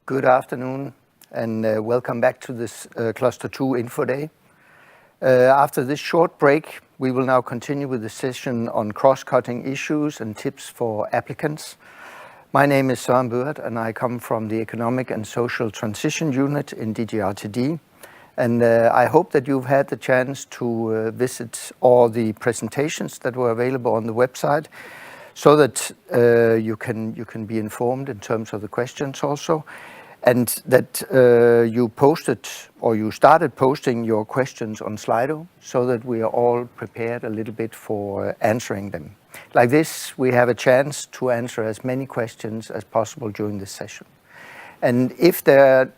Good afternoon and welcome back to this Cluster 2 Info Day. After this short break, we will now continue with the session on cross-cutting issues and tips for applicants. My name is Søren Børt and I come from the Economic and Social Transition Unit in DGRTD. And I hope that you've had the chance to visit all the presentations that were available on the website, so that you can be informed in terms of the questions also, and that you posted or you started posting your questions on Slido, so that we are all prepared a little bit for answering them. Like this, we have a chance to answer as many questions as possible during this session. And if there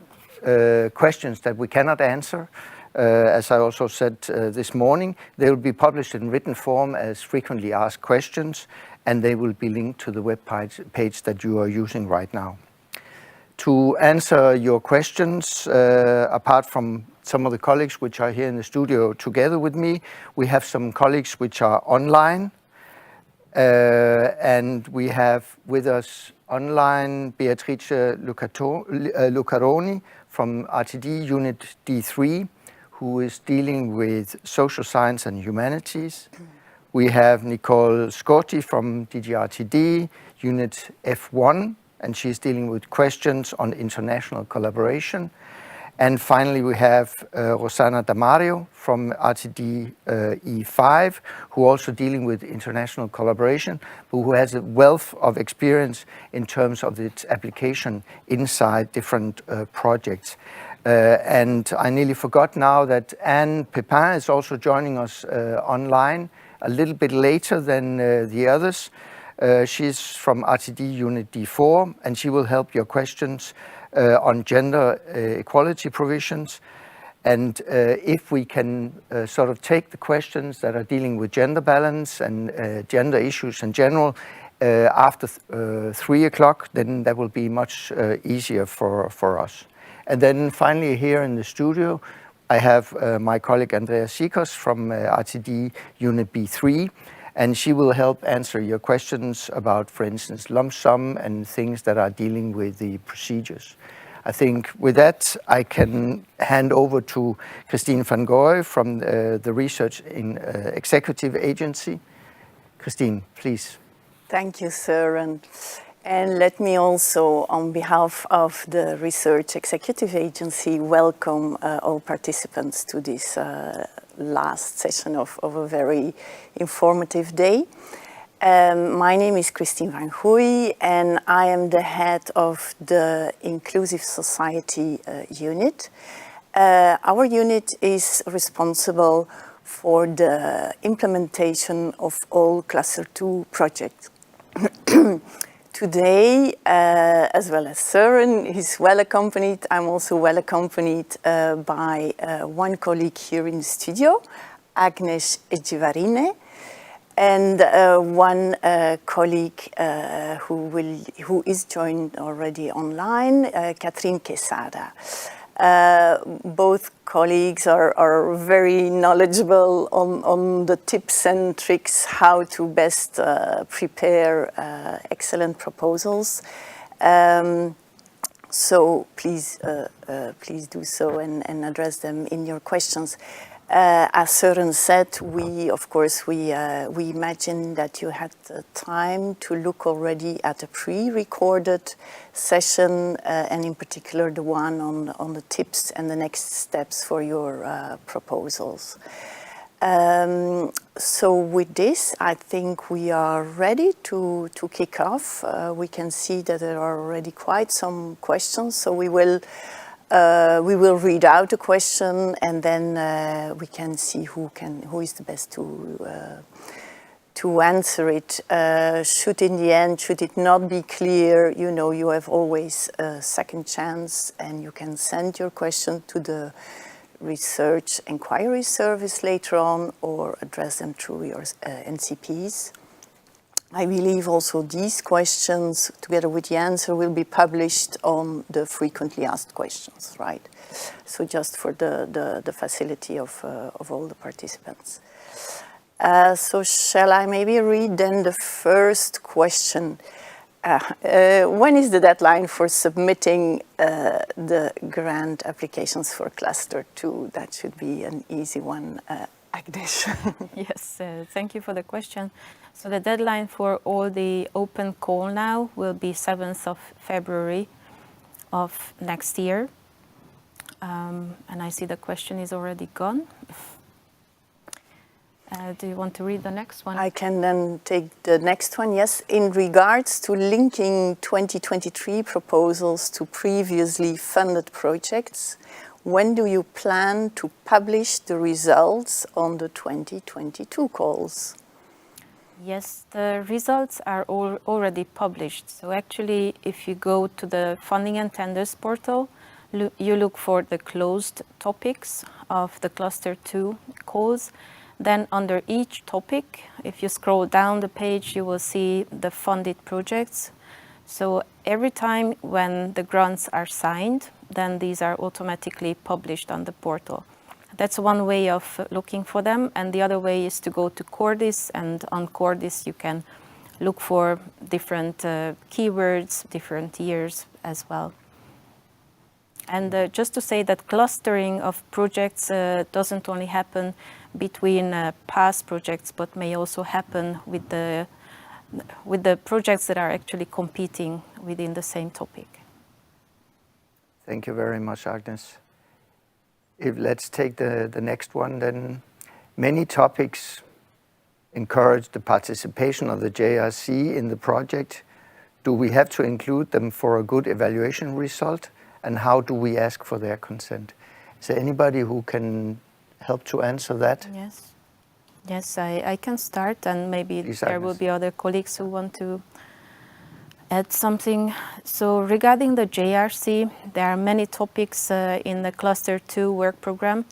are questions that we cannot answer, as I also said this morning, they will be published in written form as frequently asked questions, and they will be linked to the web page that you are using right now. To answer your questions, apart from some of the colleagues which are here in the studio together with me, we have some colleagues which are online, and we have with us online Beatrice Lucaroni from RTD Unit D3, who is dealing with social science and humanities. We have Nicole Scotti from DGRTD, Unit F1, and she's dealing with questions on international collaboration. And finally, we have Rosanna Damario from RTD E5, who also dealing with international collaboration, but who has a wealth of experience in terms of its application inside different projects. And I nearly forgot now that Anne Pepin is also joining us online a little bit later than the others. She's from RTD Unit D4, and she will help your questions on gender equality provisions. And if we can sort of take the questions that are dealing with gender balance and gender issues in general after 3 o'clock, then that will be much easier for us. And then finally here in the studio, I have my colleague Andrea Sikos from RTD Unit B3, and she will help answer your questions about, for instance, lump sum and things that are dealing with the procedures. I think with that, I can hand over to Christine van Gooy from the Research in Executive Agency. Christine, please. Thank you, Søren. And let me also, on behalf of the Research Executive Agency, welcome all participants to this last session of a very informative day. My name is Christine van Gooy, and I am the head of the Inclusive Society unit. Our unit is responsible for the implementation of all Cluster 2 projects. Today, as well as Søren, he's well accompanied. I'm also well accompanied by one colleague here in the studio, Agnes Ejivarine, and one colleague who is joined already online, Catherine Quesada. Both colleagues are very knowledgeable on the tips and tricks how to best prepare excellent proposals. So please do so and address them in your questions. As Søren said, we imagine that you had the time to look already at a pre-recorded session, and in particular the one on the tips and the next steps for your proposals. So with this, I think we are ready to kick off. We can see that there are already quite some questions, so we will read out a question, and then we can see who is the best to answer it. Should it not be clear, you have always a second chance, and you can send your question to the Research Inquiry Service later on, or address them through your NCPs. I believe also these questions, together with the answer, will be published on the frequently asked questions, right? So just for the facility of all the participants. So shall I maybe read then the first question? When is the deadline for submitting the grant applications for Cluster 2? That should be an easy one, Agnes. Yes, thank you for the question. So the deadline for all the open call now will be 7th of February of next year. And I see the question is already gone. Do you want to read the next one? I can then take the next one, yes. In regards to linking 2023 proposals to previously funded projects, when do you plan to publish the results on the 2022 calls? Yes, the results are already published. So actually, if you go to the Funding and Tenders portal, you look for the closed topics of the Cluster 2 calls. Then under each topic, if you scroll down the page, you will see the funded projects. So every time when the grants are signed, then these are automatically published on the portal. That's one way of looking for them. And the other way is to go to Cordis, and on Cordis you can look for different keywords, different years as well. And just to say that clustering of projects doesn't only happen between past projects, but may also happen with the projects that are actually competing within the same topic. Thank you very much, Agnes. Let's take the next one then. Many topics encourage the participation of the JRC in the project. Do we have to include them for a good evaluation result? And how do we ask for their consent? Is there anybody who can help to answer that? Yes, I can start, and maybe Please, there Agnes. will be other colleagues who want to add something. So regarding the JRC, there are many topics in the Cluster 2 work program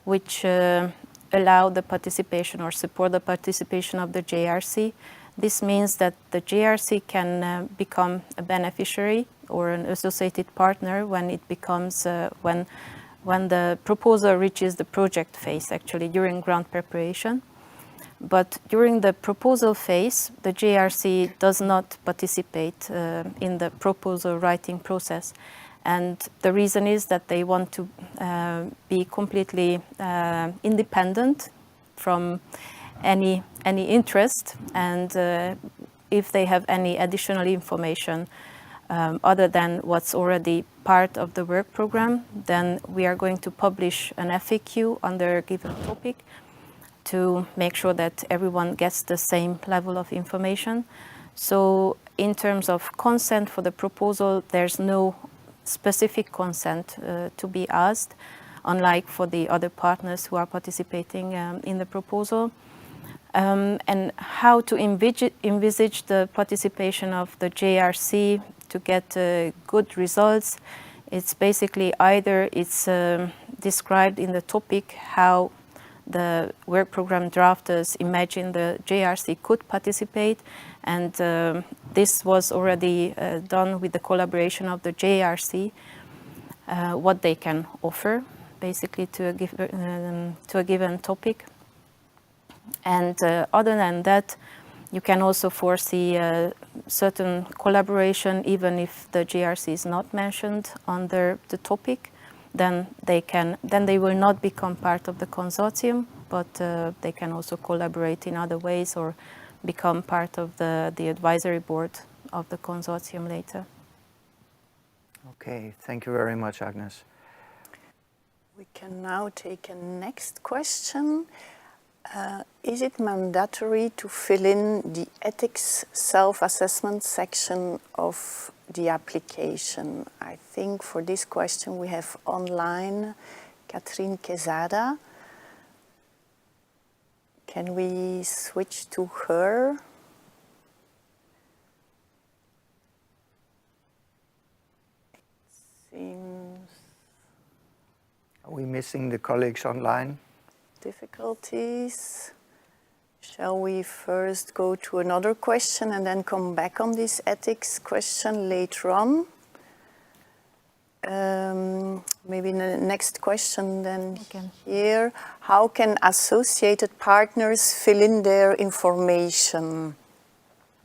which allow the participation or support the participation of the JRC. This means that the JRC can become a beneficiary or an associated partner when it becomes when the proposal reaches the project phase, actually during grant preparation. But during the proposal phase, the JRC does not participate in the proposal writing process. And the reason is that they want to be completely independent from any interest, and if they have any additional information other than what's already part of the work program, then we are going to publish an FAQ on their given topic to make sure that everyone gets the same level of information. So in terms of consent for the proposal, there's no specific consent to be asked, unlike for the other partners who are participating in the proposal. And how to envisage the participation of the JRC to get good results. It's basically either it's described in the topic how the work program drafters imagine the JRC could participate, and this was already done with the collaboration of the JRC, what they can offer basically to a given topic. And other than that, you can also foresee certain collaboration even if the JRC is not mentioned under the topic. Then they will not become part of the consortium, but they can also collaborate in other ways or become part of the advisory board of the consortium later. Okay, thank you very much, Agnes. We can now take a next question. Is it mandatory to fill in the ethics self-assessment section of the application? I think for this question we have online Catherine Quesada. Can we switch to her? Seems Are we missing the colleagues online? difficulties. Shall we first go to another question and then come back on this ethics question later on? Maybe the next question then here. How can associated partners fill in their information?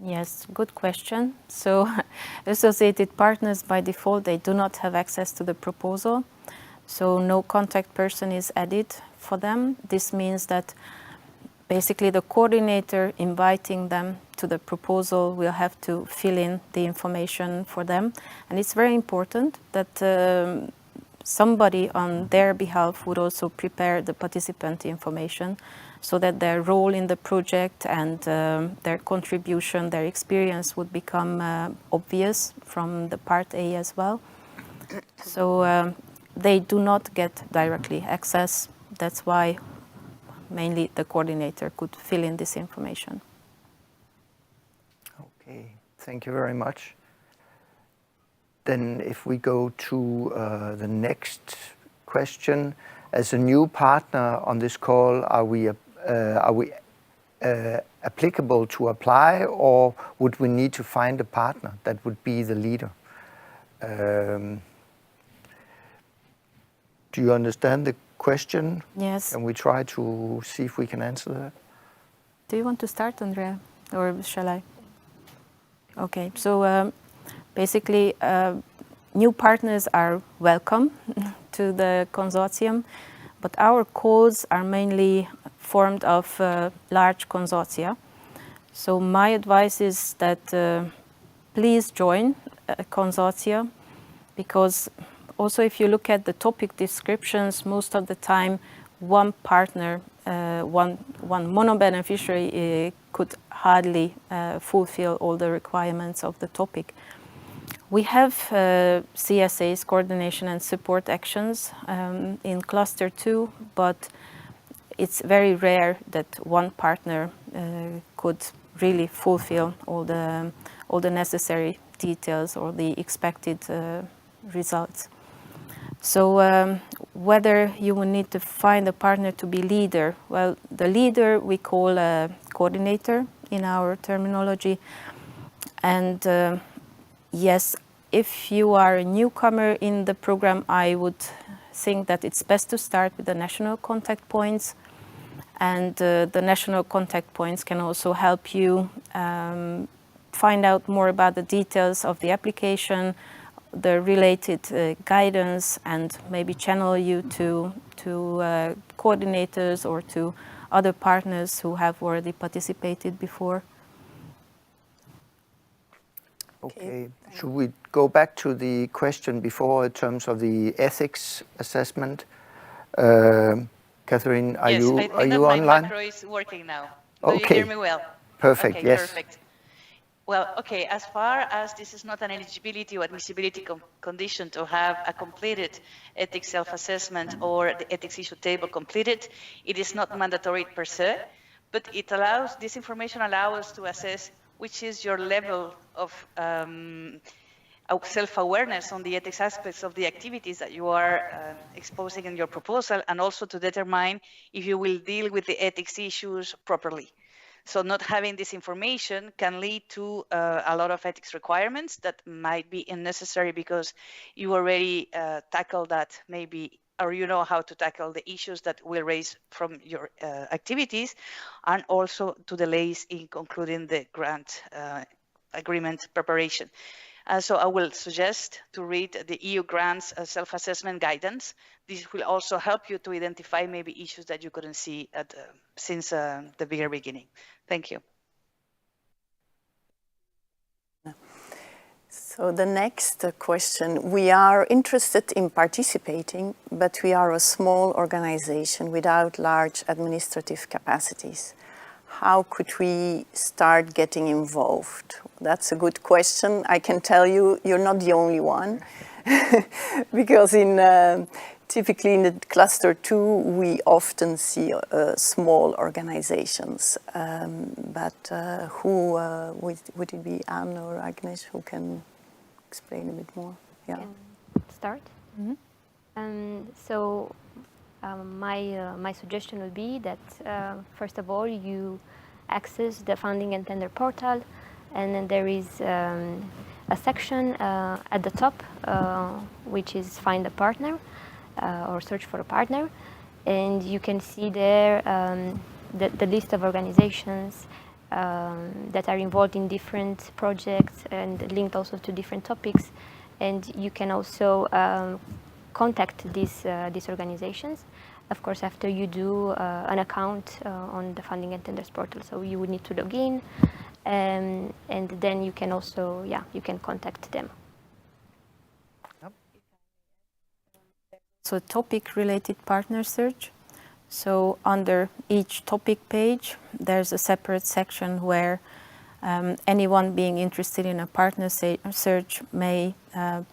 Yes, good question. So associated partners by default, they do not have access to the proposal. So no contact person is added for them. This means that basically the coordinator inviting them to the proposal will have to fill in the information for them. And it's very important that somebody on their behalf would also prepare the participant information so that their role in the project and their contribution, their experience would become obvious from the part A as well. So they do not get directly access. That's why mainly the coordinator could fill in this information. Okay, thank you very much. Then if we go to the next question, as a new partner on this call, are we applicable to apply, or would we need to find a partner that would be the leader? Do you understand the question? Yes. Can we try to see if we can answer that? Do you want to start, Andrea, or shall I? Okay, so basically new partners are welcome to the consortium, but our calls are mainly formed of large consortia. So my advice is that please join a consortia, because also if you look at the topic descriptions, most of the time one partner, one mono-beneficiary could hardly fulfill all the requirements of the topic. We have CSAs, coordination and support actions, in cluster 2, but it's very rare that one partner could really fulfill all the necessary details or the expected results. So whether you will need to find a partner to be leader, well, the leader we call a coordinator in our terminology. And yes, if you are a newcomer in the program, I would think that it's best to start with the national contact points. And the national contact points can also help you find out more about the details of the application, the related guidance, and maybe channel you to coordinators or to other partners who have already participated before. Okay, should we go back to the question before in terms of the ethics assessment? Catherine, are yes, you I think are you that online? my macro is working now. Do you hear me well? Perfect, okay, yes. Perfect. Well, okay, as far as this is not an eligibility or admissibility condition to have a completed ethics self-assessment or the ethics issue table completed, it is not mandatory per se, but it allows, this information allows us to assess which is your level of self-awareness on the ethics aspects of the activities that you are exposing in your proposal, and also to determine if you will deal with the ethics issues properly. So not having this information can lead to a lot of ethics requirements that might be unnecessary because you already tackled that maybe, or you know how to tackle the issues that will raise from your activities, and also to delays in concluding the grant agreement preparation. So I will suggest to read the EU grants self-assessment guidance. This will also help you to identify maybe issues that you couldn't see since the very beginning. Thank you. So the next question, we are interested in participating, but we are a small organization without large administrative capacities. How could we start getting involved? That's a good question. I can tell you, you're not the only one, because typically in the cluster 2, we often see small organizations. But who would it be, Anne or Agnes, who can explain a bit more? Yeah. Can start. Mm-hmm. So my suggestion would be that first of all you access the funding and tender portal, and then there is a section at the top which is find a partner or search for a partner, and you can see there the list of organizations that are involved in different projects and linked also to different topics. And you can also contact these organizations, of course, after you do an account on the Funding and Tenders portal. So you would need to log in, and then you can also, you can contact them. So topic-related partner search. So under each topic page, there's a separate section where anyone being interested in a partner search may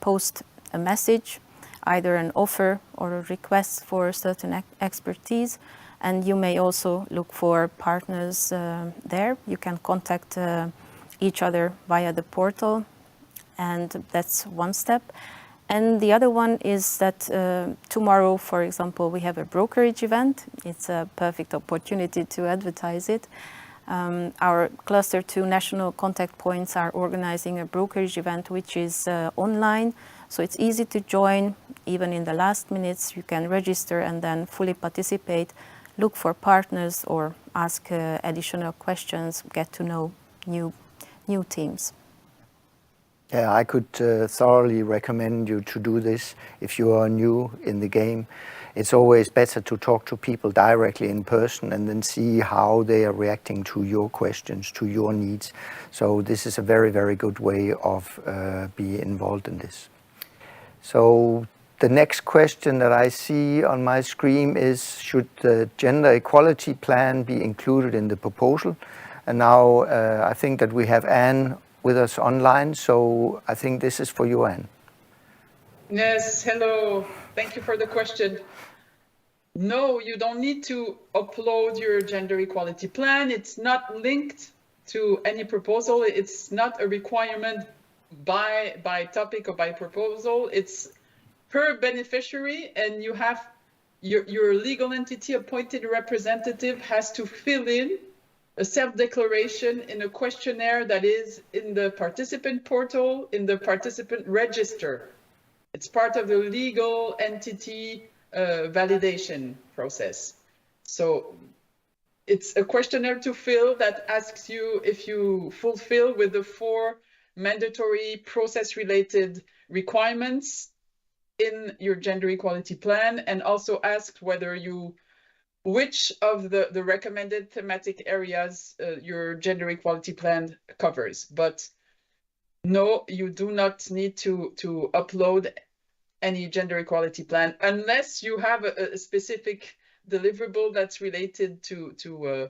post a message, either an offer or a request for a certain expertise. And you may also look for partners there. You can contact each other via the portal, and that's one step. And the other one is that tomorrow, for example, we have a brokerage event. It's a perfect opportunity to advertise it. Our Cluster 2 national contact points are organizing a brokerage event which is online. So it's easy to join. Even in the last minutes, you can register and then fully participate, look for partners or ask additional questions, get to know new teams. Yeah, I could thoroughly recommend you to do this if you are new in the game. It's always better to talk to people directly in person and then see how they are reacting to your questions, to your needs. So this is a very, very good way of being involved in this. So the next question that I see on my screen is, should the gender equality plan be included in the proposal? And now I think that we have Anne with us online, so I think this is for you, Anne. Yes, hello. Thank you for the question. No, you don't need to upload your gender equality plan. It's not linked to any proposal. It's not a requirement by topic or by proposal. It's per beneficiary, and you have your legal entity appointed representative has to fill in a self-declaration in a questionnaire that is in the participant portal, in the participant register. It's part of the legal entity validation process. So it's a questionnaire to fill that asks you if you fulfill with the 4 mandatory process-related requirements in your gender equality plan, and also asks whether which of the recommended thematic areas your gender equality plan covers. But no, you do not need to upload any gender equality plan unless you have a specific deliverable that's related to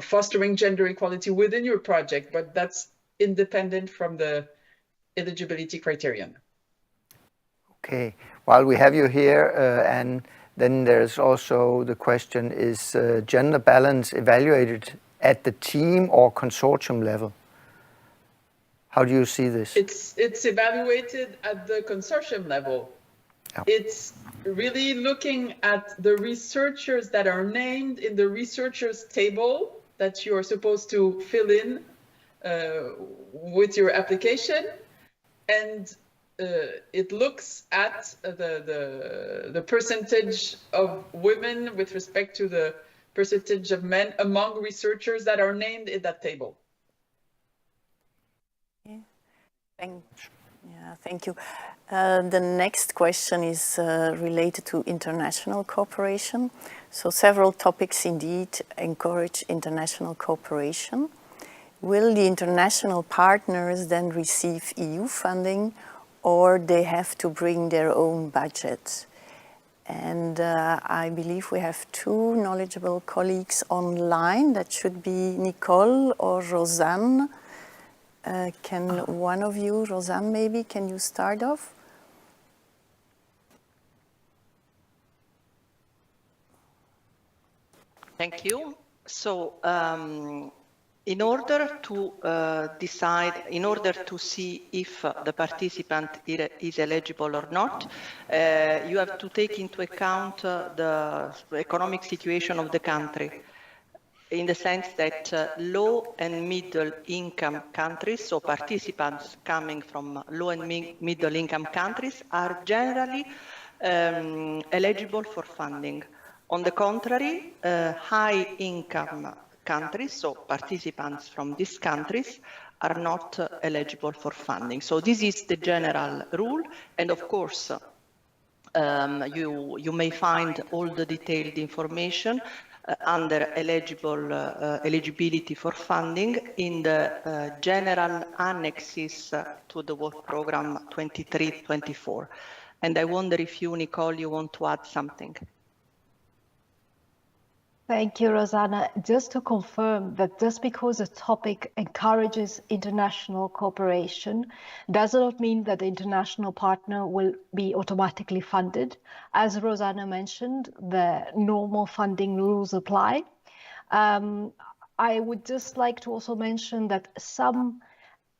fostering gender equality within your project, but that's independent from the eligibility criterion. Okay, while we have you here, and then there's also the question, is gender balance evaluated at the team or consortium level? How do you see this? It's evaluated at the consortium level. Yeah. It's really looking at the researchers that are named in the researchers table that you are supposed to fill in with your application, and it looks at the percentage of women with respect to the percentage of men among researchers that are named in that table. Thank you. The next question is related to international cooperation. So several topics indeed encourage international cooperation. Will the international partners then receive EU funding, or they have to bring their own budget? And I believe we have 2 knowledgeable colleagues online. That should be Nicole or Rosanne. Can one of you, Rosanne maybe, can you start off? Thank you. So in order to decide, in order to see if the participant is eligible or not, you have to take into account the economic situation of the country, in the sense that low and middle income countries, so participants coming from low and middle income countries, are generally eligible for funding. On the contrary, high-income countries, so participants from these countries, are not eligible for funding. So this is the general rule, and of course, you may find all the detailed information under eligibility for funding in the general annexes to the work program 23-24. And I wonder if you, Nicole, you want to add something. Thank you, Rosanna. Just to confirm that just because a topic encourages international cooperation does not mean that the international partner will be automatically funded. As Rosanna mentioned, the normal funding rules apply. I would just like to also mention that some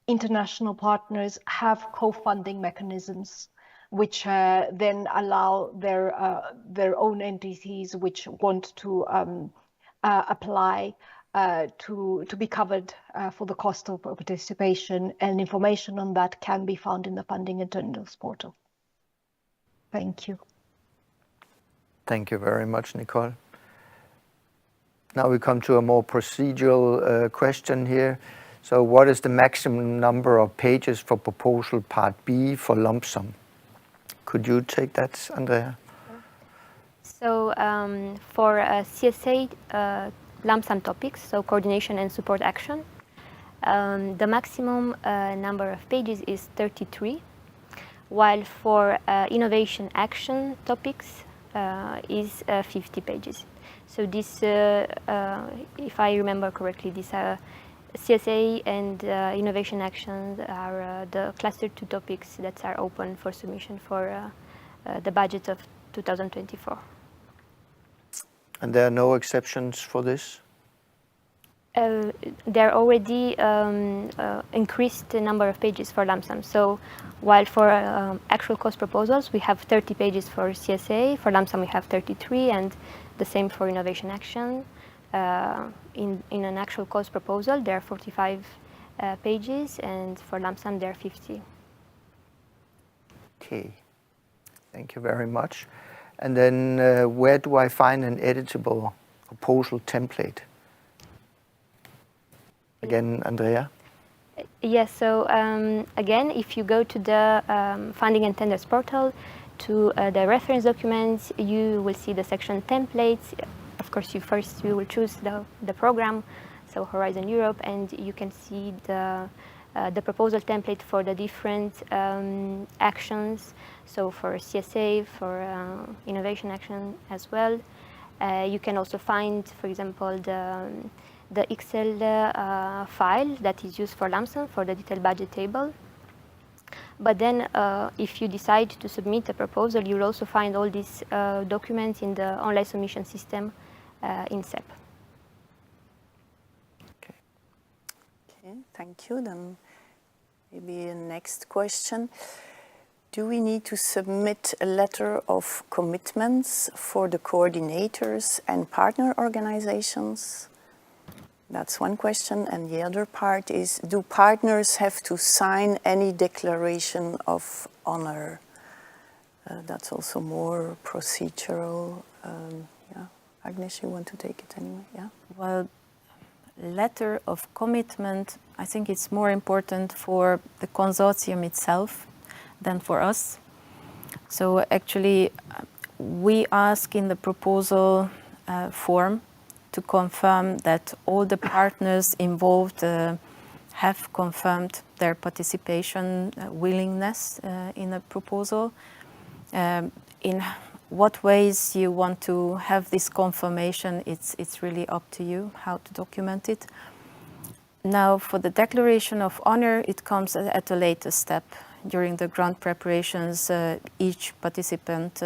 international partners have co-funding mechanisms which then allow their own entities which want to apply to be covered for the cost of participation, and information on that can be found in the Funding and Tenders portal. Thank you. Thank you very much, Nicole. Now we come to a more procedural question here. So what is the maximum number of pages for proposal part B for lump sum? Could you take that, Andrea? So for CSA lump sum topics, so coordination and support action, the maximum number of pages is 33, while for innovation action topics is 50 pages. So this, if I remember correctly, these CSA and innovation actions are the cluster 2 topics that are open for submission for the budget of 2024. And there are no exceptions for this? There are already increased the number of pages for lump sum. So while for actual cost proposals, we have 30 pages for CSA, for lump sum we have 33, and the same for innovation action. In an actual cost proposal, there are 45 pages, and for lump sum, there are 50. Okay, thank you very much. And then where do I find an editable proposal template? Again, Andrea? Yes, so again, if you go to the Funding and Tenders portal, to the reference documents, you will see the section templates. Of course, you will choose the program, so Horizon Europe, and you can see the proposal template for the different actions. So for CSA, for innovation action as well. You can also find, for example, the Excel file that is used for lump sum for the detailed budget table. But then if you decide to submit a proposal, you'll also find all these documents in the online submission system in SEP. Okay, thank you. Then maybe a next question. Do we need to submit a letter of commitments for the coordinators and partner organizations? That's one question. And the other part is, do partners have to sign any declaration of honor? That's also more procedural. Yeah. Agnes, you want to take it anyway? Yeah. Well, letter of commitment, I think it's more important for the consortium itself than for us. So actually, we ask in the proposal form to confirm that all the partners involved have confirmed their participation willingness in a proposal. In what ways you want to have this confirmation, it's really up to you how to document it. Now, for the declaration of honor, it comes at a later step. During the grant preparations, each participant,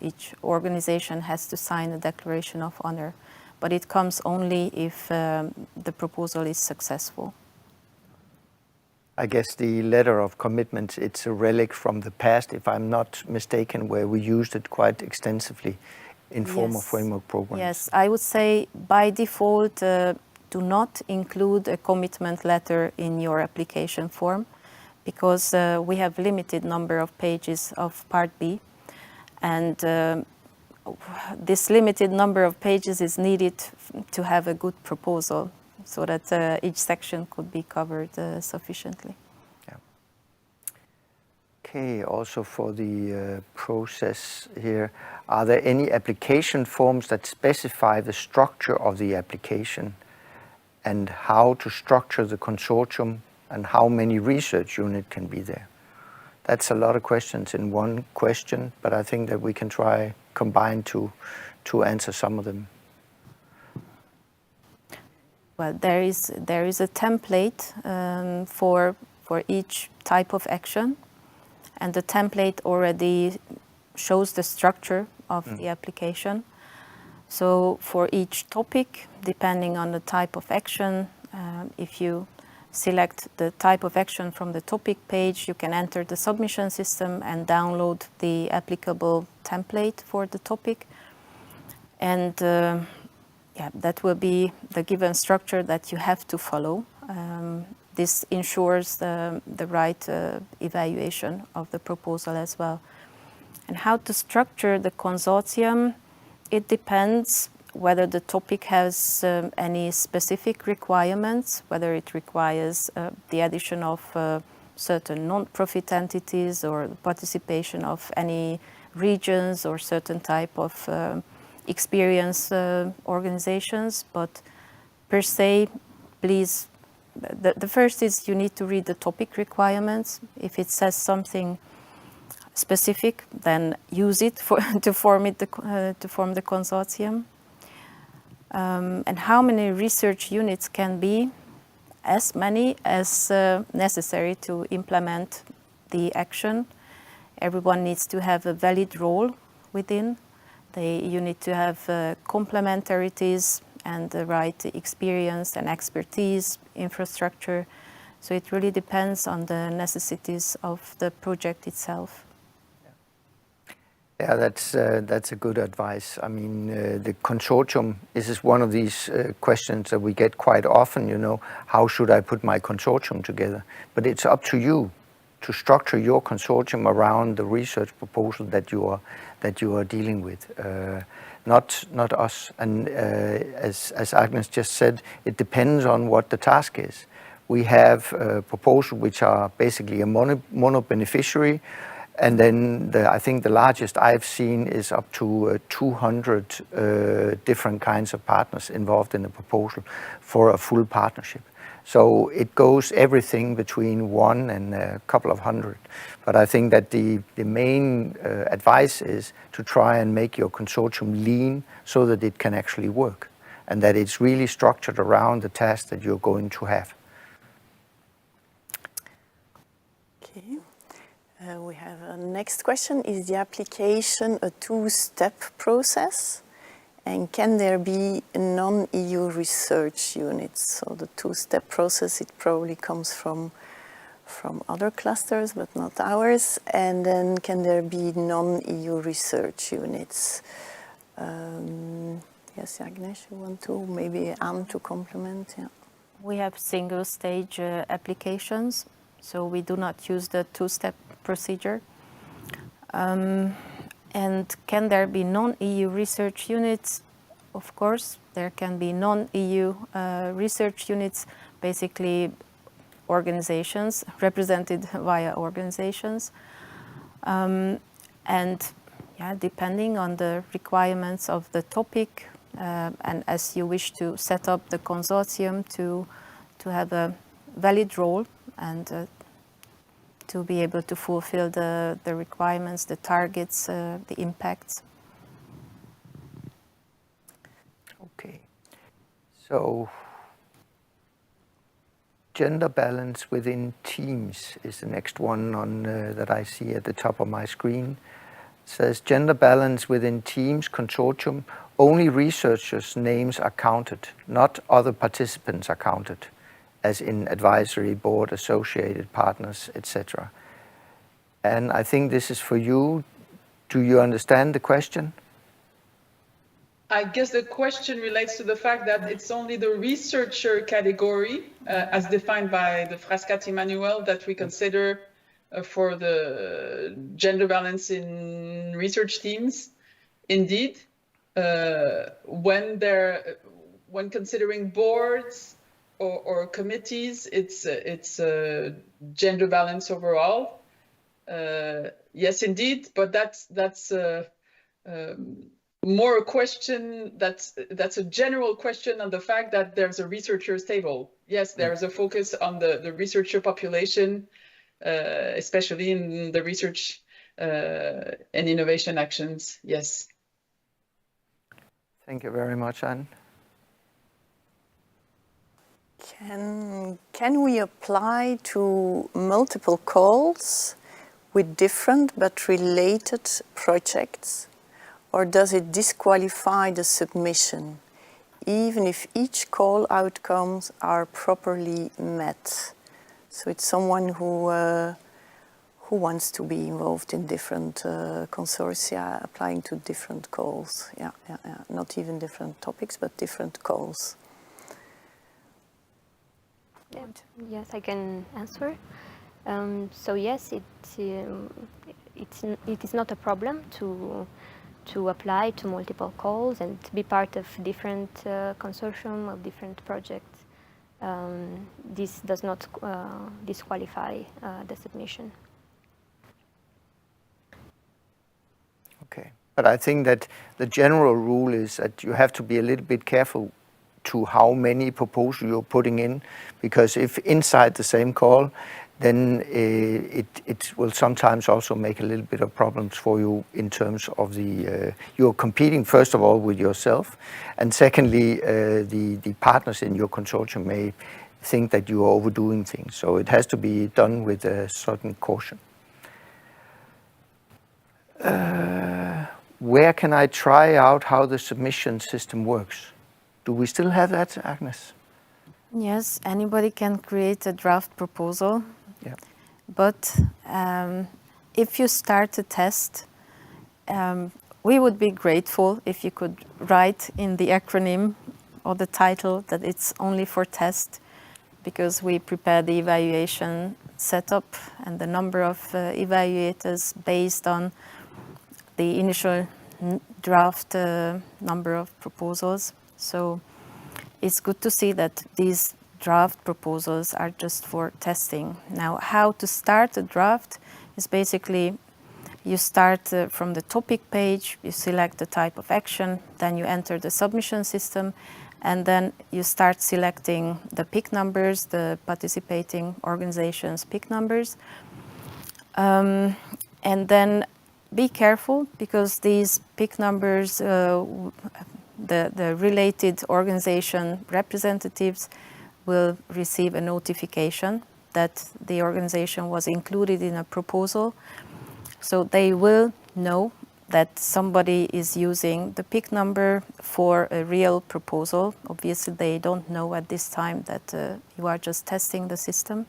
each organization has to sign a declaration of honor. But it comes only if the proposal is successful. I guess the letter of commitment, it's a relic from the past, if I'm not mistaken, where we used it quite extensively in form of framework programs. Yes, I would say by default, do not include a commitment letter in your application form, because we have limited number of pages of Part B, and this limited number of pages is needed to have a good proposal, so that each section could be covered sufficiently. Yeah. Okay, also for the process here, are there any application forms that specify the structure of the application and how to structure the consortium and how many research units can be there? That's a lot of questions in one question, but I think that we can try combine to answer some of them. Well, there is a template for each type of action, and the template already shows the structure of the application. So for each topic, depending on the type of action, if you select the type of action from the topic page, you can enter the submission system and download the applicable template for the topic. And yeah, that will be the given structure that you have to follow. This ensures the right evaluation of the proposal as well. And how to structure the consortium, it depends whether the topic has any specific requirements, whether it requires the addition of certain non-profit entities or the participation of any regions or certain type of experience organizations. But per se, please, the first is you need to read the topic requirements. If it says something specific, then use it to form the consortium. And how many research units can be? As many as necessary to implement the action. Everyone needs to have a valid role within. You need to have complementarities and the right experience and expertise, infrastructure. So it really depends on the necessities of the project itself. Yeah, that's a good advice. I mean, the consortium, this is one of these questions that we get quite often, you know, how should I put my consortium together? But it's up to you to structure your consortium around the research proposal that you are dealing with, not us. And as Agnes just said, it depends on what the task is. We have proposals which are basically a mono beneficiary. And then I think the largest I've seen is up to 200 different kinds of partners involved in the proposal for a full partnership. So it goes everything between 1 and a couple of hundred. But I think that the main advice is to try and make your consortium lean so that it can actually work and that it's really structured around the task that you're going to have. Okay. We have a next question. Is the application a two-step process? And can there be non-EU research units? So the two-step process, it probably comes from other clusters, but not ours. And then can there be non-EU research units? Yes, Agnes, you want to, maybe Anne to complement? Yeah. We have single-stage applications, so we do not use the two-step procedure. And can there be non-EU research units? Of course, there can be non-EU research units, basically organizations, represented via organizations. And yeah, depending on the requirements of the topic, and as you wish to set up the consortium to have a valid role and to be able to fulfill the requirements, the targets, the impacts. Okay, so gender balance within teams is the next one on that I see at the top of my screen. It says gender balance within teams consortium, only researchers' names are counted, not other participants are counted, as in advisory board, associated partners, etc. And I think this is for you. Do you understand the question? I guess the question relates to the fact that it's only the researcher category, as defined by the Frascati manual, that we consider for the gender balance in research teams. indeed, when considering boards or committees, it's gender balance overall. Yes, indeed, but that's more a question that's a general question on the fact that there's a researchers table. Yes, there's a focus on the researcher population, especially in the research and innovation actions. Yes. Thank you very much, Anne. Can we apply to multiple calls with different but related projects? Or does it disqualify the submission, even if each call outcomes are properly met? So it's someone who wants to be involved in different consortia, applying to different calls. Yeah. Not even different topics, but different calls. Yes, I can answer. So yes, it is not a problem to apply to multiple calls and be part of different consortium of different projects. This does not disqualify the submission. Okay, but I think that the general rule is that you have to be a little bit careful to how many proposals you're putting in, because if inside the same call, then it will sometimes also make a little bit of problems for you in terms of the you're competing first of all with yourself, and secondly the partners in your consortium may think that you are overdoing things. So it has to be done with a certain caution. Where can I try out how the submission system works? Do we still have that, Agnes? Yes, anybody can create a draft proposal. Yeah. But if you start a test, we would be grateful if you could write in the acronym or the title that it's only for test, because we prepare the evaluation setup and the number of evaluators based on the initial draft number of proposals. So it's good to see that these draft proposals are just for testing. Now, how to start a draft is basically you start from the topic page, you select the type of action, then you enter the submission system, and then you start selecting the PIC numbers, the participating organizations' PIC numbers. And then be careful, because these PIC numbers, the related organization representatives will receive a notification that the organization was included in a proposal. So they will know that somebody is using the PIC number for a real proposal. Obviously, they don't know at this time that you are just testing the system.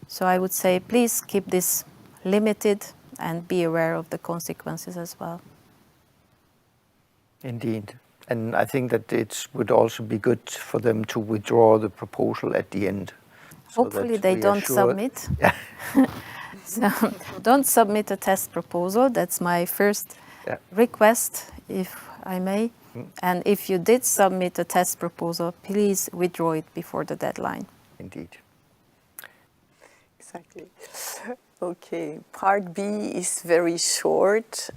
So I would say, please keep this limited and be aware of the consequences as well. Indeed. And I think that it would also be good for them to withdraw the proposal at the end. Hopefully they don't submit. Yeah. So don't submit a test proposal. That's my first request, if I may. And if you did submit a test proposal, please withdraw it before the deadline. Indeed. Exactly. Okay, part B is very short.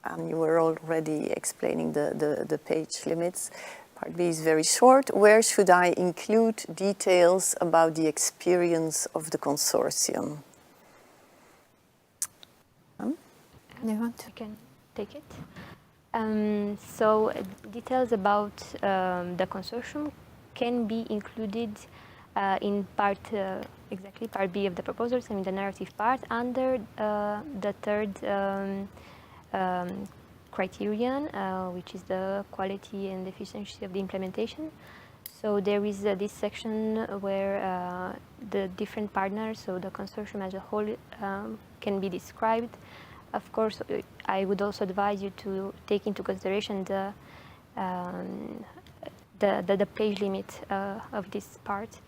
And you were already explaining the page limits. Part B is very short. Where should I include details about the experience of the consortium? You want to? I can take it. So details about the consortium can be included in part B of the proposals, I mean the narrative part, under the third criterion, which is the quality and efficiency of the implementation. So there is this section where the different partners, so the consortium as a whole, can be described. Of course, I would also advise you to take into consideration the page limit of this part.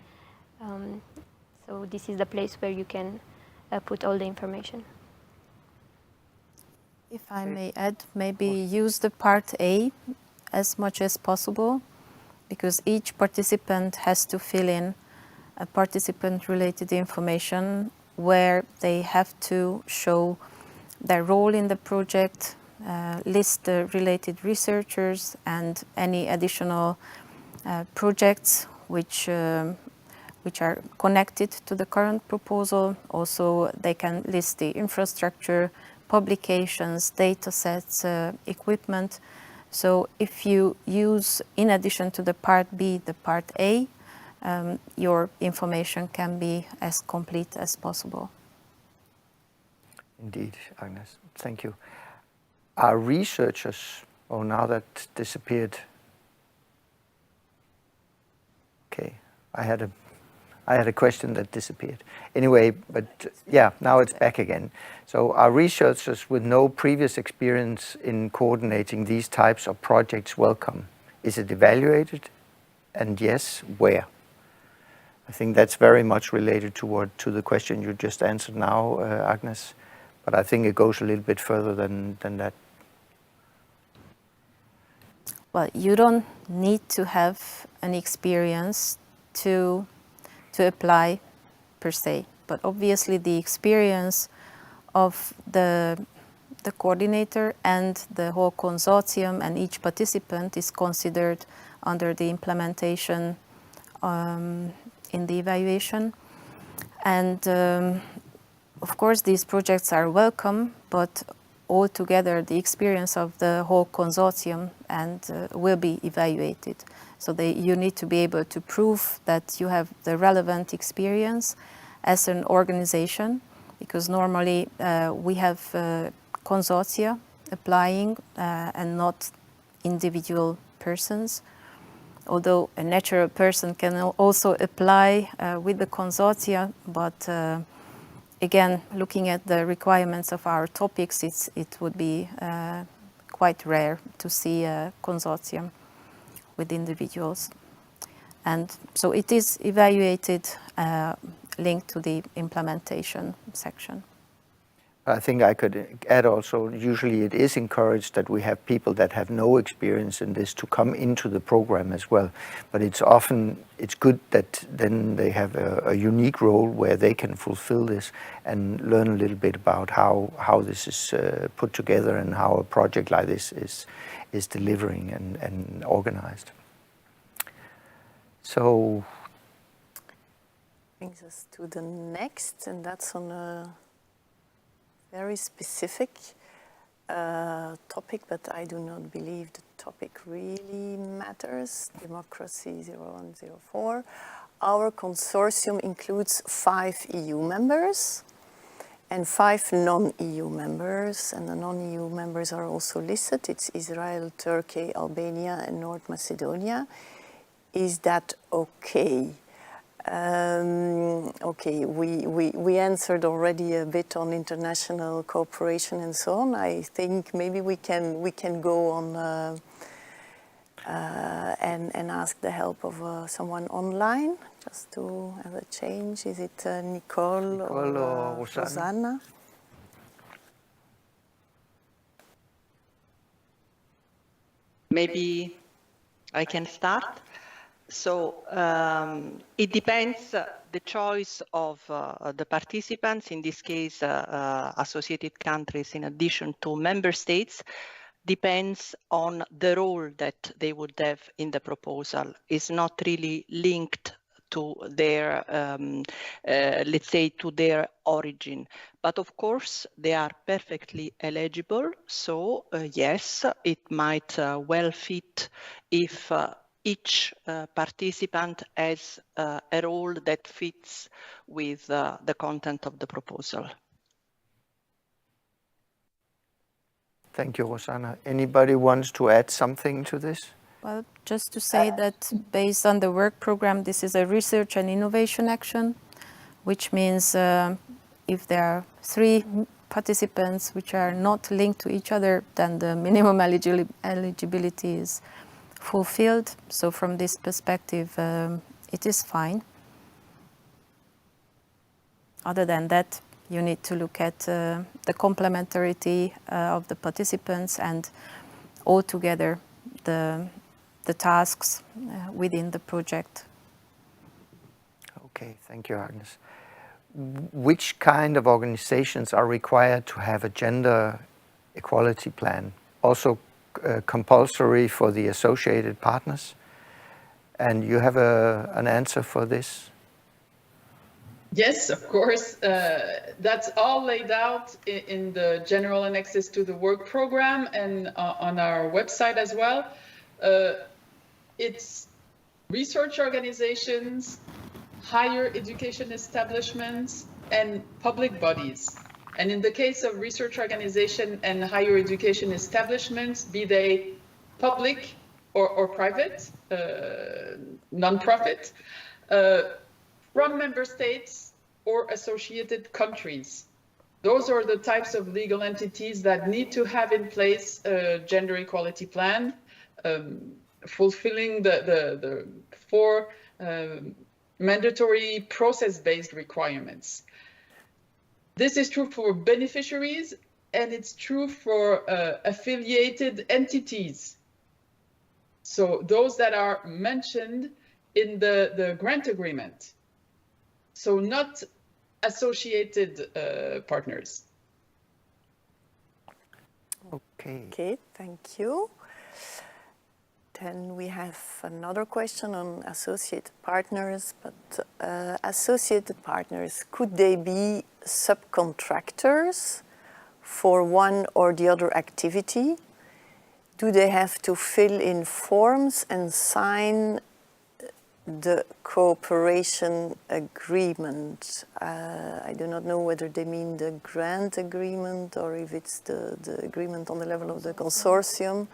So this is the place where you can put all the information. If I may add, maybe use the part A as much as possible, because each participant has to fill in a participant-related information where they have to show their role in the project, list the related researchers and any additional projects which are connected to the current proposal. Also, they can list the infrastructure, publications, data sets, equipment. So if you use, in addition to the part B, the part A, your information can be as complete as possible. Indeed, Agnes. Thank you. Are researchers, oh, now that disappeared. Okay, I had a question that disappeared. Anyway, but yeah, now it's back again. So are researchers with no previous experience in coordinating these types of projects welcome? Is it evaluated? And yes, where? I think that's very much related to the question you just answered now, Agnes. But I think it goes a little bit further than that. Well, you don't need to have an experience to apply per se, but obviously the experience of the coordinator and the whole consortium and each participant is considered under the implementation in the evaluation. And of course these projects are welcome, but altogether the experience of the whole consortium and will be evaluated. So you need to be able to prove that you have the relevant experience as an organization, because normally we have consortia applying and not individual persons. Although a natural person can also apply with the consortia, but again, looking at the requirements of our topics, it would be quite rare to see a consortium with individuals. And so it is evaluated linked to the implementation section. I think I could add also, usually it is encouraged that we have people that have no experience in this to come into the program as well. But it's good that then they have a unique role where they can fulfill this and learn a little bit about how this is put together and how a project like this is delivering and organized. So brings us to the next, and that's on a very specific topic, but I do not believe the topic really matters. Democracy 0104. Our consortium includes 5 EU members and 5 non-EU members, and the non-EU members are also listed. It's Israel, Turkey, Albania, and North Macedonia. Is that okay? Okay, we answered already a bit on international cooperation and so on. I think maybe we can go on and ask the help of someone online, just to have a change. Is it Nicole or Rosanna? Maybe I can start. So it depends, the choice of the participants, in this case associated countries in addition to member states, depends on the role that they would have in the proposal. It's not really linked to their, let's say, to their origin. But of course, they are perfectly eligible. So yes, it might well fit if each participant has a role that fits with the content of the proposal. thank you, Rosanna. Anybody wants to add something to this? Well, just to say that based on the work program, this is a research and innovation action, which means if there are 3 participants which are not linked to each other, then the minimum eligibility is fulfilled. So from this perspective, it is fine. Other than that, You need to look at the complementarity of the participants and altogether the tasks within the project. Okay, thank you, Agnes. Which kind of organizations are required to have a gender equality plan? Also compulsory for the associated partners? And you have an answer for this? Yes, of course. That's all laid out in the general annexes to the work program and on our website as well. It's research organizations, higher education establishments, and public bodies. And in the case of research organization and higher education establishments, be they public or private, non-profit, from member states or associated countries. Those are the types of legal entities that need to have in place a gender equality plan, fulfilling the four mandatory process-based requirements. This is true for beneficiaries, and it's true for affiliated entities. So those that are mentioned in the grant agreement. So not associated partners. Okay. Okay, thank you. Then we have another question on associated partners, but associated partners, could they be subcontractors for one or the other activity? Do they have to fill in forms and sign the cooperation agreement? I do not know whether they mean the grant agreement or if it's the agreement on the level of the consortium.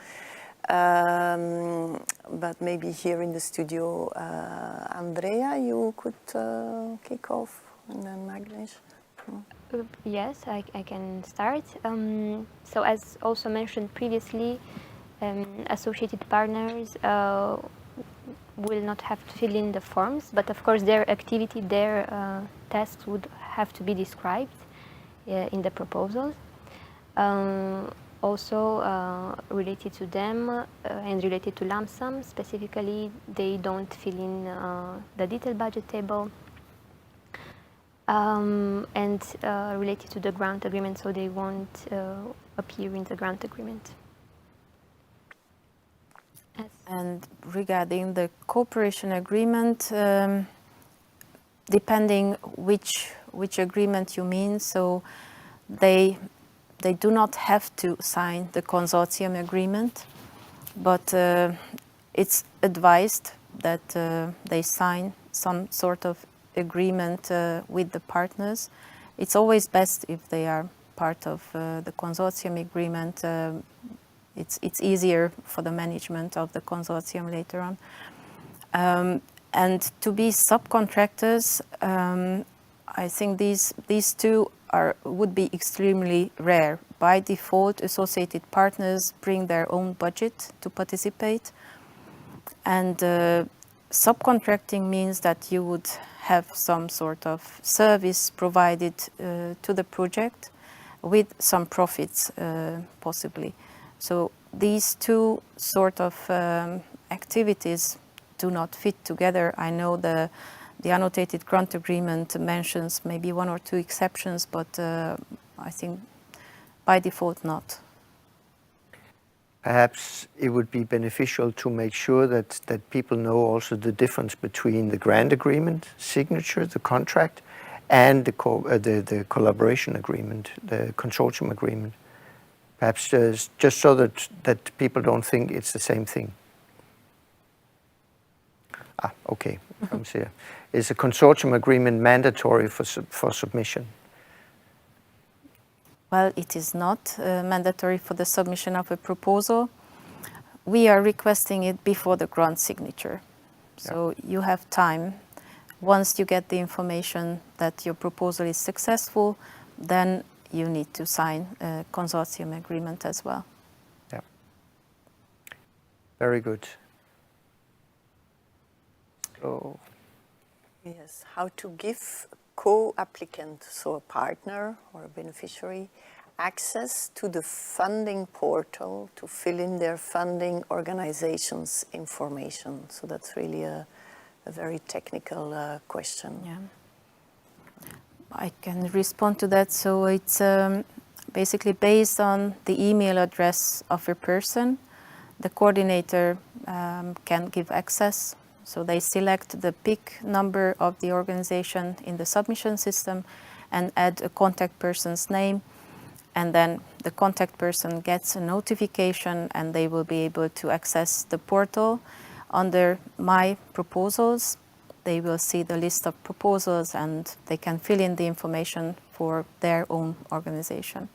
But maybe here in the studio, Andrea, you could kick off, and then Agnes. Yes, I can start. So as also mentioned previously, associated partners will not have to fill in the forms, but of course their activity, their tasks would have to be described in the proposal. Also related to them and related to lump sum specifically, they don't fill in the detailed budget table. And related to the grant agreement, so they won't appear in the grant agreement. And regarding the cooperation agreement, depending which agreement you mean, so they do not have to sign the consortium agreement, but it's advised that they sign some sort of agreement with the partners. It's always best if they are part of the consortium agreement. It's easier for the management of the consortium later on. And to be subcontractors, I think these two would be extremely rare. By default, associated partners bring their own budget to participate. And subcontracting means that you would have some sort of service provided to the project with some profits possibly. So these two sort of activities do not fit together. I know the annotated grant agreement mentions maybe one or two exceptions, but I think by default not. Perhaps it would be beneficial to make sure that people know also the difference between the grant agreement signature, the contract, and the collaboration agreement, the consortium agreement. Perhaps just so that people don't think it's the same thing. Okay, comes here. Is a consortium agreement mandatory for submission? Well, it is not mandatory for the submission of a proposal. We are requesting it before the grant signature. So you have time. Once you get the information that your proposal is successful, then you need to sign a consortium agreement as well. Yeah. Very good. So. Yes, how to give co-applicant, so a partner or a beneficiary, access to the funding portal to fill in their funding organization's information. So that's really a very technical question. Yeah. I can respond to that. So it's basically based on the email address of a person. The coordinator can give access. So they select the PIC number of the organization in the submission system and add a contact person's name. And then the contact person gets a notification and they will be able to access the portal. Under My Proposals, they will see the list of proposals and they can fill in the information for their own organization.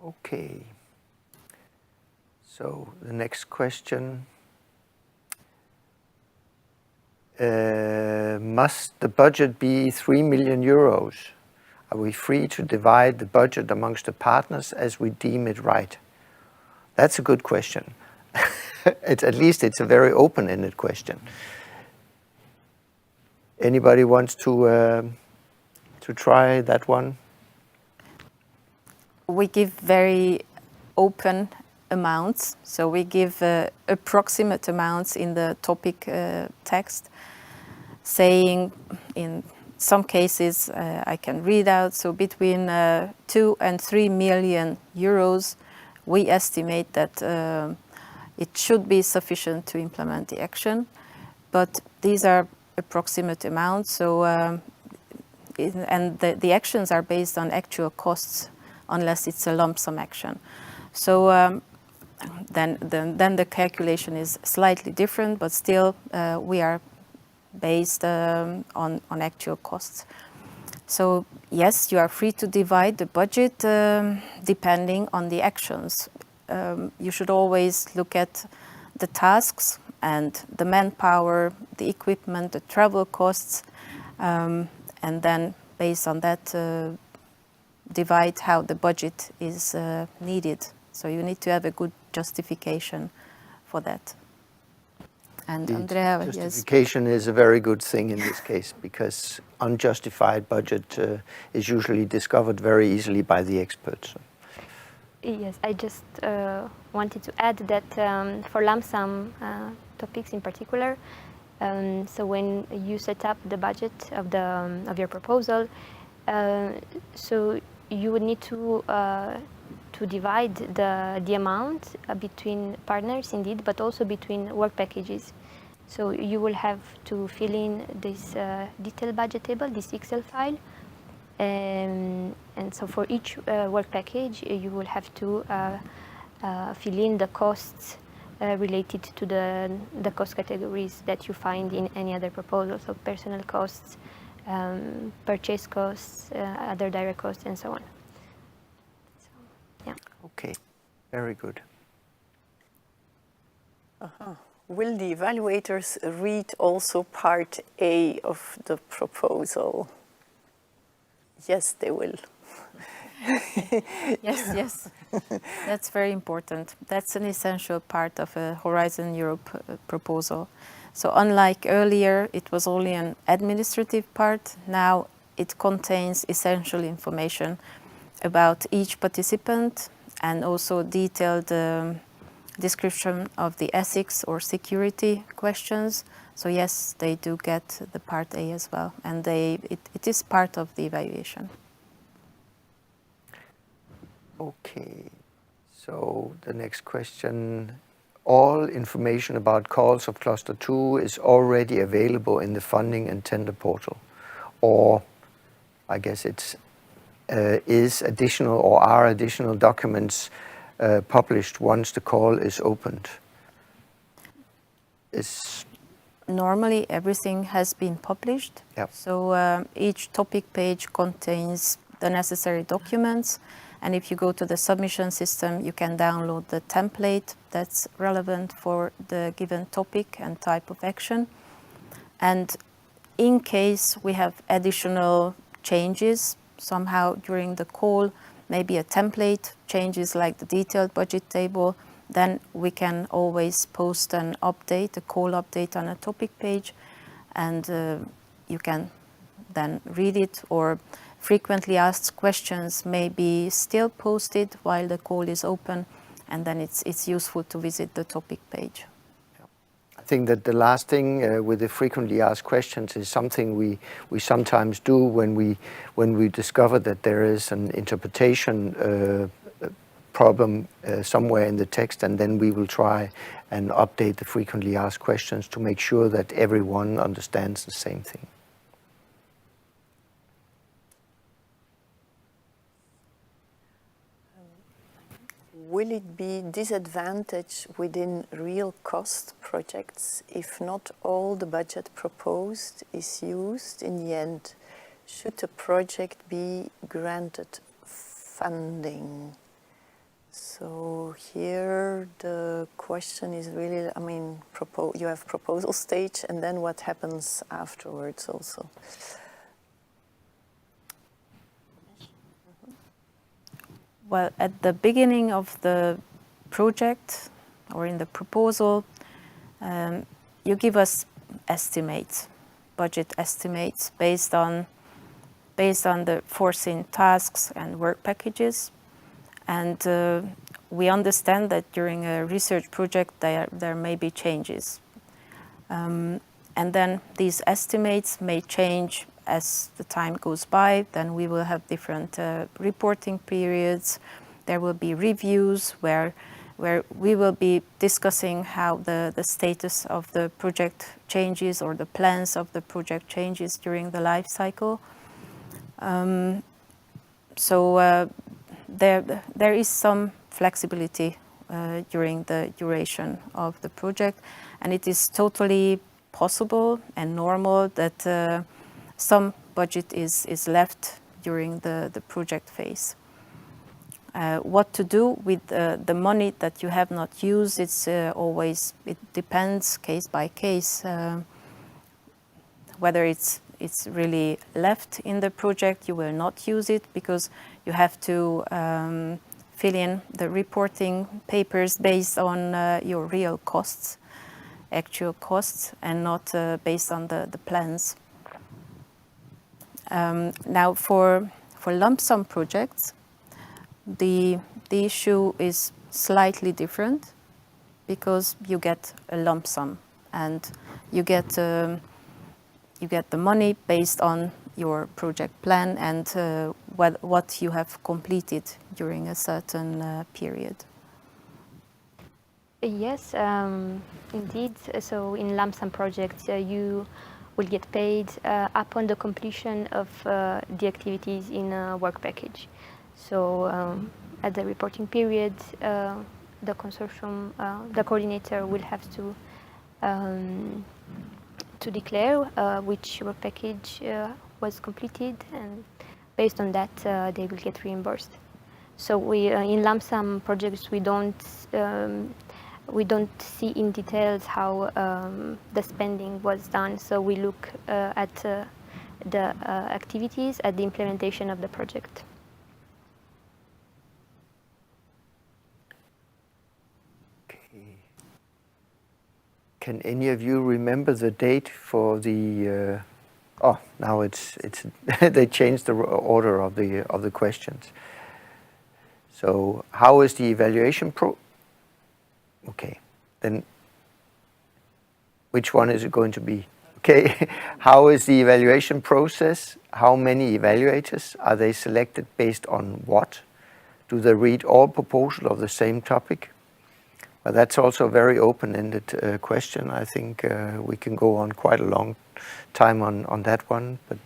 Okay. So the next question. Must the budget be 3 million euros? Are we free to divide the budget amongst the partners as we deem it right? That's a good question. At least it's a very open-ended question. Anybody wants to try that one? We give very open amounts, so we give approximate amounts in the topic text, saying in some cases I can read out, so between 2 and 3 million euros we estimate that it should be sufficient to implement the action, but these are approximate amounts, so and the actions are based on actual costs unless it's a lump sum action. So then the calculation is slightly different, but still we are based on actual costs. So yes, you are free to divide the budget depending on the actions. You should always look at the tasks and the manpower, the equipment, the travel costs, and then based on that divide how the budget is needed. So you need to have a good justification for that. And Andrea, yes. Justification is a very good thing in this case because unjustified budget is usually discovered very easily by the experts. Yes, I just wanted to add that for lump sum topics in particular, so when you set up the budget of your proposal, so you would need to divide the amount between partners indeed, but also between work packages. So you will have to fill in this detailed budget table, this Excel file, and so for each work package you will have to fill in the costs related to the cost categories that you find in any other proposal, so personnel costs, purchase costs, other direct costs, and so on. So, yeah. Okay, very good. Will the evaluators read also part A of the proposal? Yes, they will. Yes. That's very important. That's an essential part of a Horizon Europe proposal. So unlike earlier, it was only an administrative part. Now it contains essential information about each participant and also detailed description of the ethics or security questions. So yes, they do get the part A as well, and it is part of the evaluation. Okay, so the next question. All information about calls of Cluster 2 is already available in the funding and tender portal, or I guess it's is additional or are additional documents published once the call is opened? Normally everything has been published. Yep. So each topic page contains the necessary documents, and if you go to the submission system you can download the template that's relevant for the given topic and type of action. And in case we have additional changes somehow during the call, maybe a template changes like the detailed budget table, then we can always post an update, a call update on a topic page, and you can then read it, or frequently asked questions may be still posted while the call is open, and then it's useful to visit the topic page. I think that the last thing with the frequently asked questions is something we sometimes do when we discover that there is an interpretation problem somewhere in the text, and then we will try and update the frequently asked questions to make sure that everyone understands the same thing. Will it be disadvantage within real cost projects if not all the budget proposed is used in the end? Should the project be granted funding? So here the question is really, I mean, you have proposal stage, and then what happens afterwards also? Well, at the beginning of the project or in the proposal, you give us estimates, budget estimates based on the foreseen tasks and work packages. And we understand that during a research project there may be changes. And then these estimates may change as the time goes by. Then we will have different reporting periods. There will be reviews where we will be discussing how the status of the project changes, or the plans of the project changes during the life cycle. So there is some flexibility during the duration of the project, and it is totally possible and normal that some budget is left during the project phase. What to do with the money that you have not used, it depends case by case whether it's really left in the project. You will not use it because you have to fill in the reporting papers based on your real costs, actual costs, and not based on the plans. Now for lump sum projects, the issue is slightly different because you get a lump sum and you get the money based on your project plan and what you have completed during a certain period. Yes, indeed. So in lump sum projects, you will get paid upon the completion of the activities in a work package. So at the reporting period, the consortium, the coordinator will have to declare which work package was completed, and based on that, they will get reimbursed. So we in lump sum projects, we don't see in details how the spending was done. So we look at the activities, at the implementation of the project. Okay. Can any of you remember the date for the? Oh, now it's they changed the order of the questions. So how is the evaluation Okay, then which one is it going to be? Okay, how is the evaluation process? How many evaluators? Are they selected based on what? Do they read all proposals of the same topic? Well, that's also a very open-ended question. I think we can go on quite a long time on that one, but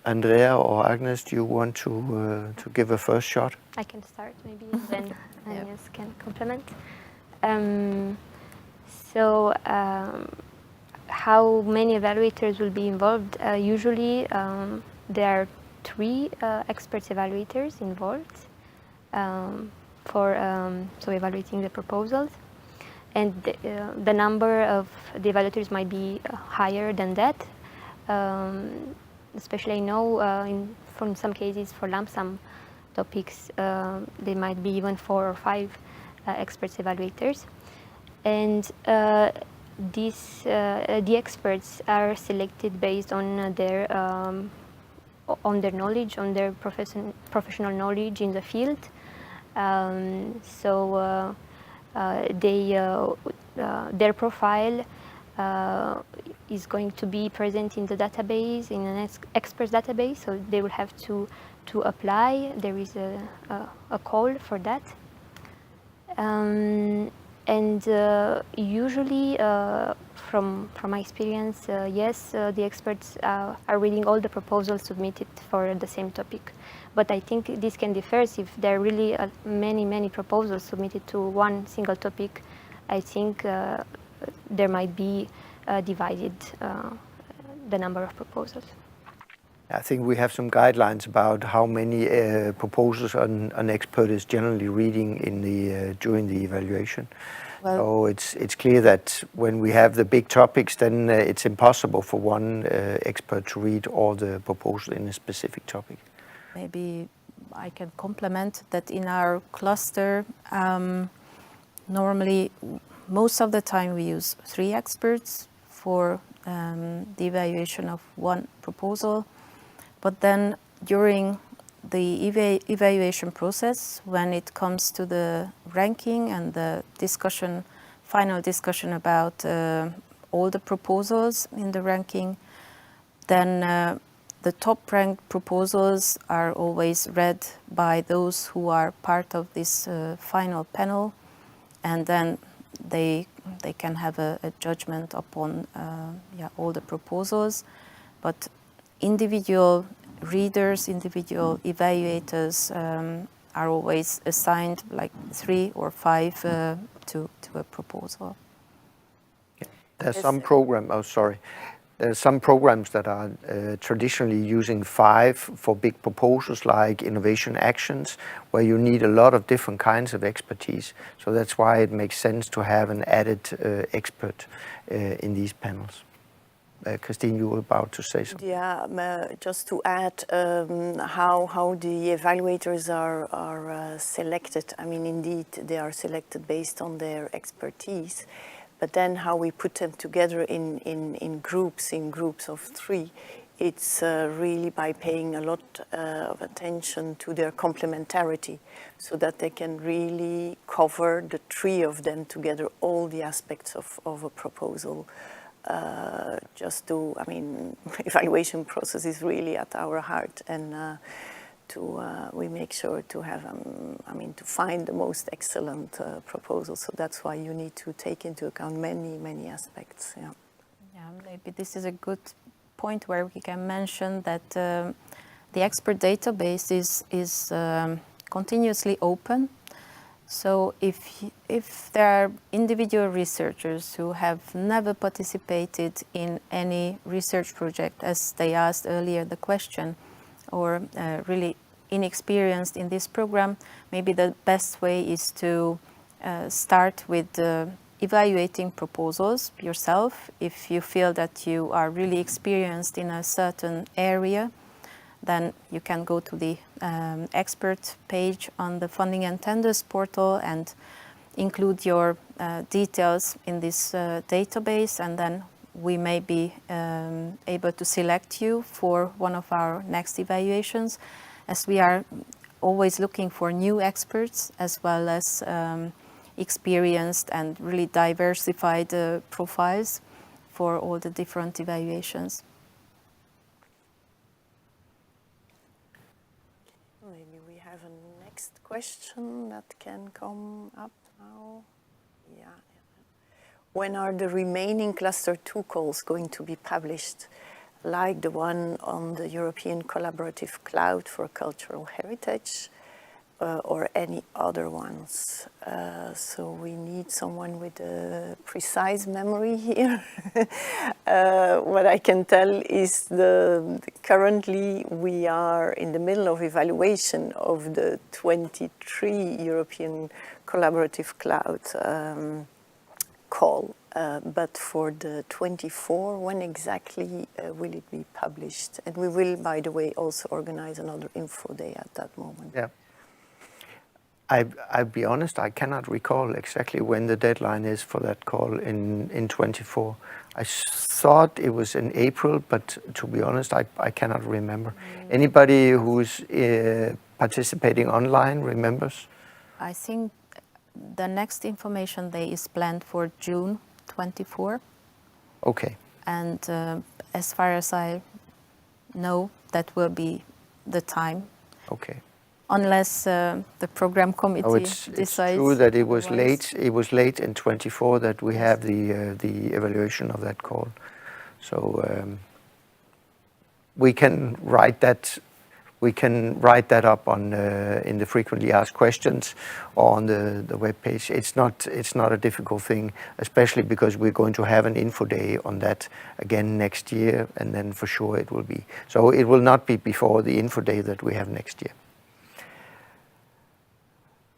Andrea or Agnes, do you want to give a first shot? I can start maybe, then Agnes can complement. How many evaluators will be involved? Usually there are 3 experts evaluators involved for evaluating the proposals, and the number of the evaluators might be higher than that. Especially I know from some cases for lump sum topics, there might be even 4 or 5 experts evaluators. And the experts are selected based on their knowledge, on their professional knowledge in the field. Their profile is going to be present in the database, in an experts database. So they will have to apply. There is a call for that. Usually, from my experience, yes, the experts are reading all the proposals submitted for the same topic. But I think this can differ if there are really many proposals submitted to one single topic. I think there might be divided the number of proposals. I think we have some guidelines about how many proposals an expert is generally reading during the evaluation. Well, so it's clear that when we have the big topics, then it's impossible for one expert to read all the proposals in a specific topic. Maybe I can complement that in our cluster, normally most of the time we use 3 experts for the evaluation of one proposal. But then during the evaluation process, when it comes to the ranking and the final discussion about all the proposals in the ranking, then the top ranked proposals are always read by those who are part of this final panel, and then they can have a judgment upon all the proposals. But individual readers, individual evaluators are always assigned like 3 or 5 to a proposal. There's some There's some programs that are traditionally using 5 for big proposals like innovation actions, where you need a lot of different kinds of expertise. So that's why it makes sense to have an added expert in these panels. Christine, you were about to say something. Yeah, just to add how the evaluators are selected. I mean, indeed, they are selected based on their expertise. But then how we put them together in groups of 3, it's really by paying a lot of attention to their complementarity, so that they can really cover the 3 of them together, all the aspects of a proposal. Evaluation process is really at our heart, and we make sure to have, to find the most excellent proposal. So that's why you need to take into account many aspects. Yeah. Yeah, maybe this is a good point where we can mention that the expert database is continuously open. So if there are individual researchers who have never participated in any research project, as they asked earlier the question, or really inexperienced in this program, maybe the best way is to start with evaluating proposals yourself. If you feel that you are really experienced in a certain area, then you can go to the expert page on the Funding and Tenders portal and include your details in this database, and then we may be able to select you for one of our next evaluations, as we are always looking for new experts as well as experienced and really diversified profiles for all the different evaluations. Maybe we have a next question that can come up now. Yeah. When are the remaining Cluster 2 calls going to be published, like the one on the European Collaborative Cloud for Cultural Heritage, or any other ones? So we need someone with a precise memory here. What I can tell is currently we are in the middle of evaluation of the 23 European Collaborative Cloud call, but for the 24, when exactly will it be published? And we will, by the way, also organize another info day at that moment. Yeah. I'll be honest, I cannot recall exactly when the deadline is for that call in 24. I thought it was in April, but to be honest, I cannot remember. Anybody who's participating online remembers? I think the next information day is planned for June 24. Okay. And as far as I know, that will be the time. Okay. Unless the program committee decides. It's true that it was otherwise. late. It was late in 24 that we have the evaluation of that call. So we can write that. We can write that up on in the frequently asked questions or on the web page. It's not a difficult thing, especially because we're going to have an info day on that again next year, and then for sure it will be. So it will not be before the info day that we have next year.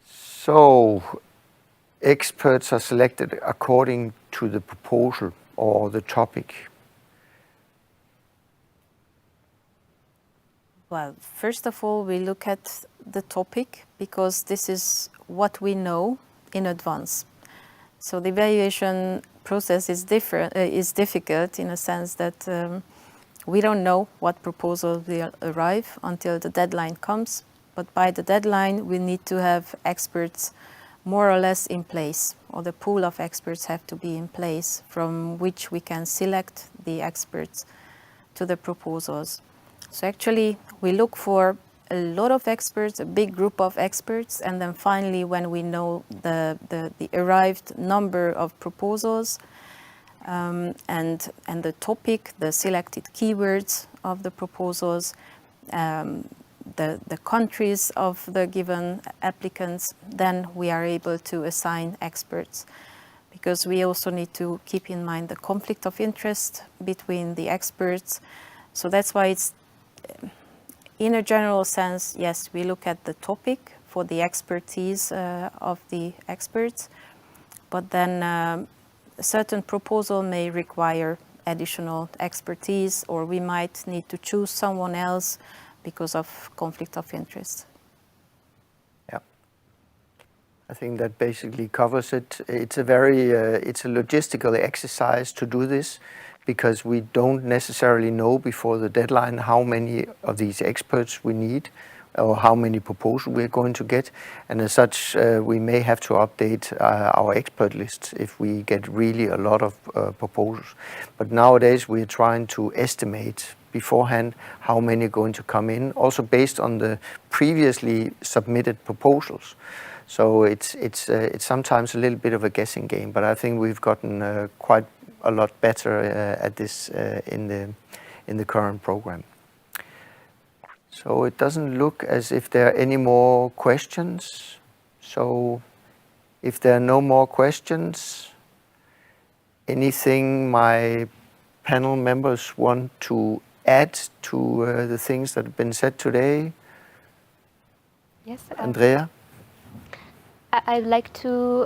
So experts are selected according to the proposal or the topic. Well, first of all, we look at the topic because this is what we know in advance. So the evaluation process is difficult in a sense that we don't know what proposal will arrive until the deadline comes. But by the deadline, we need to have experts more or less in place, or the pool of experts have to be in place from which we can select the experts to the proposals. So actually, we look for a lot of experts, a big group of experts, and then finally, when we know the arrived number of proposals and the topic, the selected keywords of the proposals, the countries of the given applicants, then we are able to assign experts. Because we also need to keep in mind the conflict of interest between the experts. So that's why it's, in a general sense, yes, we look at the topic for the expertise of the experts, but then a certain proposal may require additional expertise, or we might need to choose someone else because of conflict of interest. Yeah, I think that basically covers it. It's a very, it's a logistical exercise to do this, because we don't necessarily know before the deadline how many of these experts we need or how many proposals we're going to get. And as such, we may have to update our expert list if we get really a lot of proposals. But nowadays we're trying to estimate beforehand how many are going to come in, also based on the previously submitted proposals. So it's sometimes a little bit of a guessing game, but I think we've gotten quite a lot better at this in the current program. So it doesn't look as if there are any more questions. So if there are no more questions, anything my panel members want to add to the things that have been said today? Yes. Andrea? I'd like to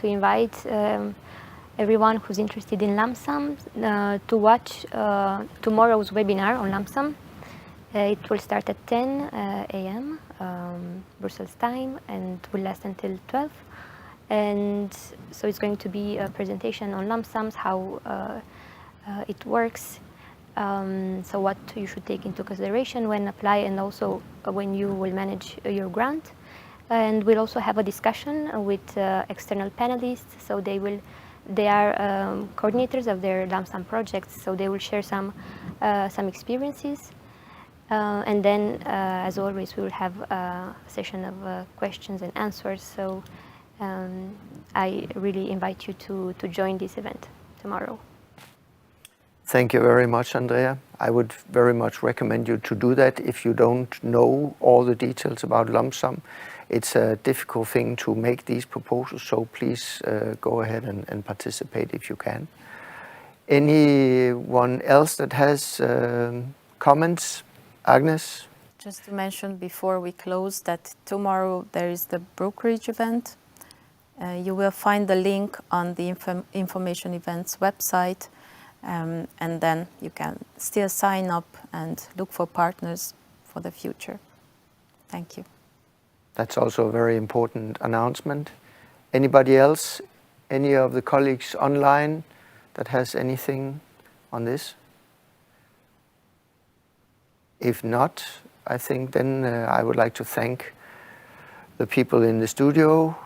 invite everyone who's interested in lump sum to watch tomorrow's webinar on lump sum. It will start at 10 a.m. Brussels time and will last until 12. And so it's going to be a presentation on lump sums, how it works, so what you should take into consideration when apply, and also when you will manage your grant. And we'll also have a discussion with external panelists. So they are coordinators of their lump sum projects, so they will share some experiences. And then, as always, we will have a session of questions and answers. So I really invite you to join this event tomorrow. Thank you very much, Andrea. I would very much recommend you to do that if you don't know all the details about lump sum. It's a difficult thing to make these proposals, so please go ahead and participate if you can. Anyone else that has comments? Agnes? Just to mention before we close that tomorrow there is the brokerage event. You will find the link on the information events website, and then you can still sign up and look for partners for the future. Thank you. That's also a very important announcement. Anybody else? Any of the colleagues online that has anything on this? If not, I think then I would like to thank the people in the studio,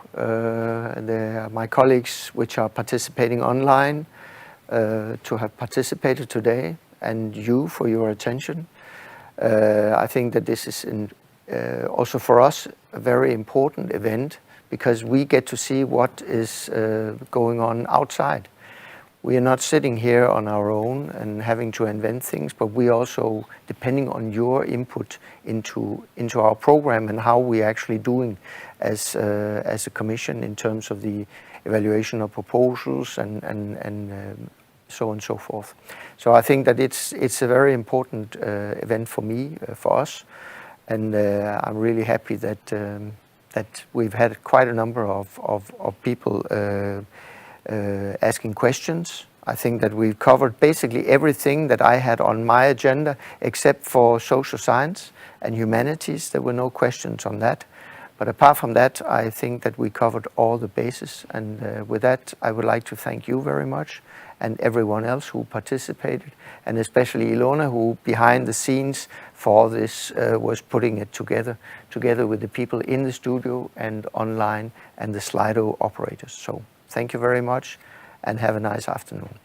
my colleagues which are participating online, to have participated today, and you for your attention. I think that this is also for us a very important event, because we get to see what is going on outside. We are not sitting here on our own and having to invent things, but we also depending on your input into our program and how we are actually doing as a commission in terms of the evaluation of proposals and so on and so forth. So I think that it's a very important event for me, for us, and I'm really happy that we've had quite a number of people asking questions. I think that we've covered basically everything that I had on my agenda, except for social science and humanities. There were no questions on that. But apart from that, I think that we covered all the bases. And with that, I would like to thank you very much, and everyone else who participated, and especially Ilona, who behind the scenes for all this was putting it together with the people in the studio and online and the Slido operators. So thank you very much, and have a nice afternoon.